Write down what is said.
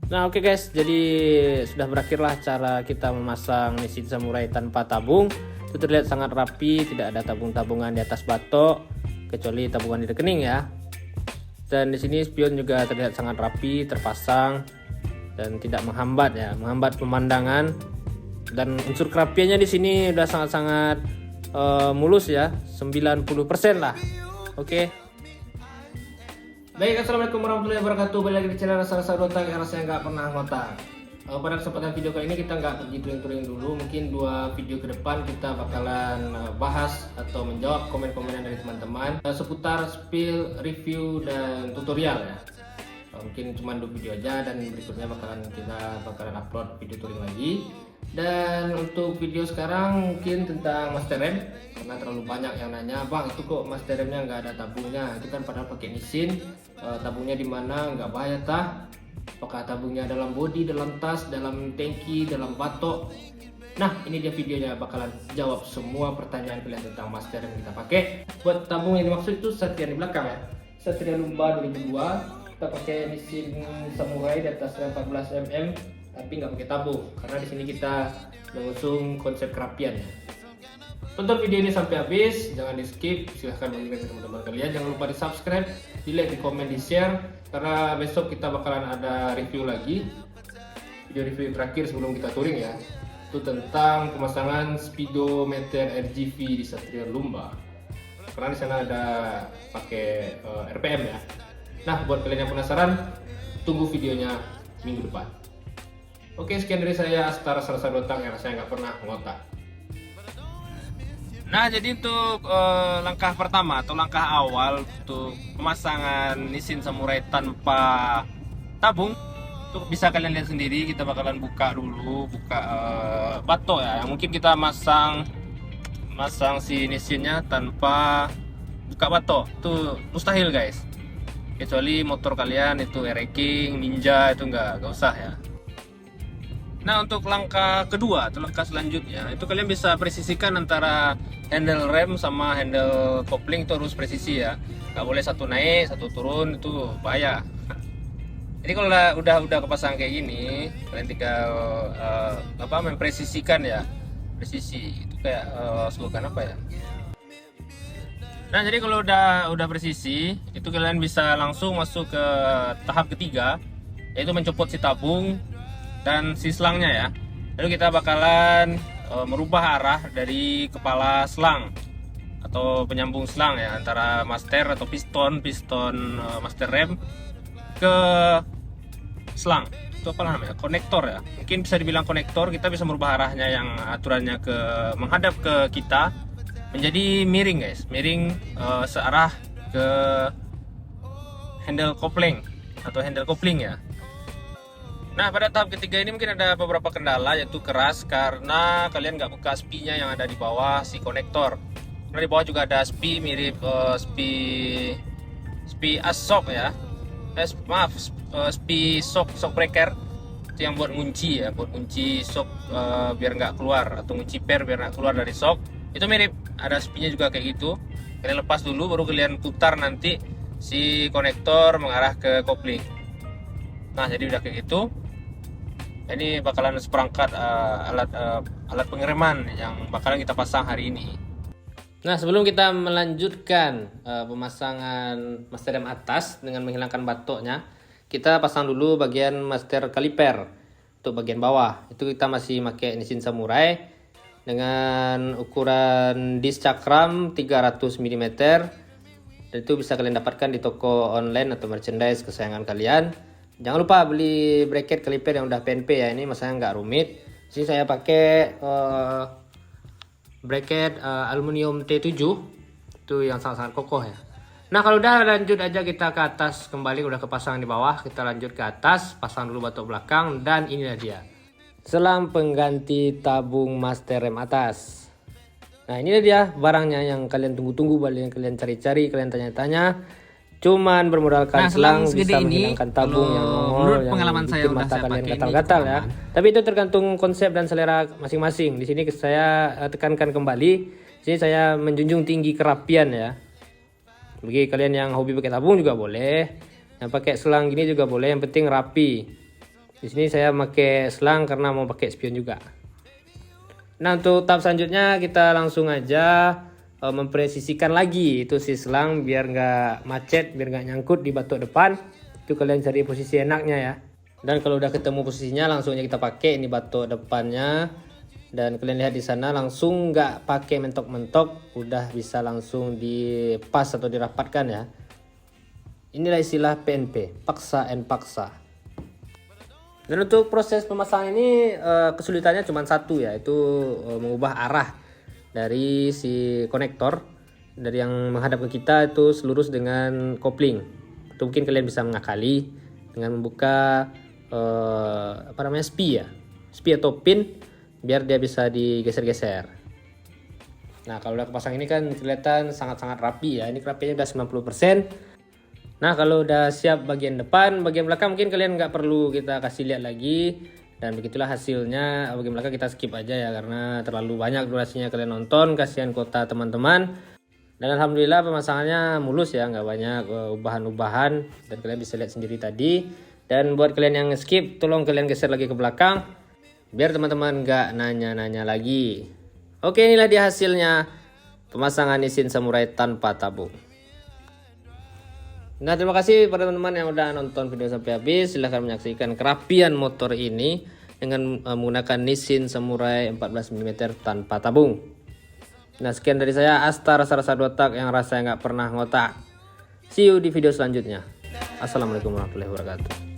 Nah oke guys, jadi sudah berakhirlah cara kita memasang Nissin Samurai tanpa tabung. Itu terlihat sangat rapi, tidak ada tabung-tabungan di atas batok kecuali tabungan di rekening ya. Dan di sini spion juga terlihat sangat rapi, terpasang dan tidak menghambat ya, menghambat pemandangan. Dan unsur kerapiannya di sini udah sangat-sangat mulus ya, 90% lah. Oke. Baik, assalamualaikum warahmatullahi wabarakatuh. Balik lagi di channel Rasa-Rasa Otak yang rasanya nggak pernah ngotak. Pada kesempatan video kali ini kita nggak pergi touring-touring dulu. Mungkin 2 video ke depan kita bakalan bahas atau menjawab komen-komen dari teman-teman seputar spill, review, dan tutorial ya. Mungkin cuma 2 video aja, dan berikutnya kita bakalan upload video touring lagi. Dan untuk video sekarang mungkin tentang master rem, karena terlalu banyak yang nanya, bang itu kok master remnya nggak ada tabungnya, itu kan padahal pakai Nissin. Tabungnya di mana, nggak bahaya tah? Apakah tabungnya dalam bodi, dalam tas, dalam tangki, dalam batok? Nah ini dia videonya, bakalan jawab semua pertanyaan kalian tentang master rem yang kita pakai. Buat tabung yang dimaksud itu Satria di belakang ya, Satria Lumba 2002. Kita pakai Nissin Samurai di atas rem 14 mm, tapi nggak pakai tabung karena di sini kita mengusung konsep kerapian ya. Tonton video ini sampai habis, jangan di skip, silahkan bagikan ke teman-teman kalian, jangan lupa di subscribe, di like, di komen, di share, karena besok kita bakalan ada review lagi, video review terakhir sebelum kita touring ya, itu tentang pemasangan speedometer RGV di Satria Lumba, karena di sana ada pakai RPM ya. Nah buat kalian yang penasaran, tunggu videonya minggu depan. Oke, sekian dari saya, Astar Rasa Dotang yang rasanya nggak pernah ngotak. Nah, jadi untuk langkah pertama atau langkah awal untuk pemasangan Nissin Samurai tanpa tabung, itu bisa kalian lihat sendiri. Kita bakalan buka dulu, batok ya. Yang mungkin kita masang si Nissinnya tanpa buka batok, itu mustahil guys. Kecuali motor kalian itu King, Ninja, itu nggak usah ya. Nah untuk langkah kedua atau langkah selanjutnya, itu kalian bisa presisikan antara handle rem sama handle kopling, itu harus presisi ya. Nggak boleh satu naik satu turun, itu bahaya. Jadi kalau udah kepasang kayak gini, kalian tinggal mempresisikan ya. Presisi itu kayak slogan apa ya. Nah jadi kalau udah presisi, itu kalian bisa langsung masuk ke tahap ketiga, yaitu mencopot si tabung dan si selangnya ya. Lalu kita bakalan merubah arah dari kepala selang atau penyambung selang ya, antara master atau piston master rem ke selang. Itu apa namanya? Konektor ya. Mungkin bisa dibilang konektor. Kita bisa merubah arahnya yang aturannya menghadap ke kita menjadi miring guys, miring searah ke handle kopling atau handle kopling ya. Nah pada tahap ketiga ini mungkin ada beberapa kendala, yaitu keras karena kalian nggak buka spinya yang ada di bawah si konektor. Karena di bawah juga ada spi mirip spi shock ya, spi shock breaker, itu yang buat ngunci ya, buat ngunci shock biar nggak keluar, atau ngunci per biar nggak keluar dari shock. Itu mirip, ada spinya juga kayak gitu. Kalian lepas dulu baru kalian putar nanti si konektor mengarah ke kopling. Nah jadi udah kayak gitu. Ini bakalan seperangkat alat pengereman yang bakalan kita pasang hari ini. Nah sebelum kita melanjutkan pemasangan master rem atas dengan menghilangkan batoknya, kita pasang dulu bagian master kaliper untuk bagian bawah. Itu kita masih pakai Nissin Samurai dengan ukuran disk cakram 300 mm, dan itu bisa kalian dapatkan di toko online atau merchandise kesayangan kalian. Jangan lupa beli bracket kaliper yang udah PNP ya, ini masanya nggak rumit. Sini saya pakai bracket aluminium T7, itu yang sangat-sangat kokoh ya. Nah kalau udah, lanjut aja kita ke atas kembali, udah kepasang di bawah, kita lanjut ke atas, pasang dulu batok belakang, dan inilah dia selang pengganti tabung master rem atas. Nah ini dia barangnya yang kalian tunggu-tunggu, yang kalian cari-cari, kalian tanya-tanya. Cuman bermodalkan selang bisa menghilangkan tabung yang nongol, yang pengalaman saya udah mata saya kalian pakai gatal-gatal ya. Tapi itu tergantung konsep dan selera masing-masing. Di sini saya tekankan kembali, sini saya menjunjung tinggi kerapian ya. Bagi kalian yang hobi pakai tabung juga boleh, yang pakai selang gini juga boleh, yang penting rapi. Di sini saya pakai selang karena mau pakai spion juga. Nah, untuk tahap selanjutnya kita langsung aja mempresisikan lagi itu si selang biar nggak macet, biar nggak nyangkut di batok depan. Itu kalian cari posisi enaknya ya. Dan kalau udah ketemu posisinya langsung aja kita pakai ini batok depannya. Dan kalian lihat di sana langsung nggak pakai mentok-mentok, udah bisa langsung dipas atau dirapatkan ya. Inilah istilah PNP, paksa and paksa. Dan untuk proses pemasangan ini kesulitannya cuma satu, yaitu mengubah arah dari si konektor dari yang menghadap ke kita itu selurus dengan kopling. Atau mungkin kalian bisa mengakali dengan membuka spie ya, spie atau pin biar dia bisa digeser-geser. Nah, kalau udah kepasang ini kan kelihatan sangat-sangat rapi ya. Ini rapinya udah 90%. Nah, kalau udah siap bagian depan, bagian belakang mungkin kalian nggak perlu kita kasih lihat lagi. Dan begitulah hasilnya. Bagian belakang kita skip aja ya, karena terlalu banyak durasinya kalian nonton, kasihan kuota teman-teman. Dan alhamdulillah pemasangannya mulus ya, nggak banyak ubahan-ubahan. Dan kalian bisa lihat sendiri tadi. Dan buat kalian yang skip, tolong kalian geser lagi ke belakang, biar teman-teman nggak nanya-nanya lagi. Oke, inilah dia hasilnya pemasangan Nissin Samurai tanpa tabung. Nah, terima kasih pada teman-teman yang udah nonton video sampai habis. Silahkan menyaksikan kerapian motor ini dengan menggunakan Nissin Samurai 14 mm tanpa tabung. Nah, sekian dari saya, Asta rasa-rasa dotak yang rasanya nggak pernah ngotak. See you di video selanjutnya. Assalamualaikum warahmatullahi wabarakatuh.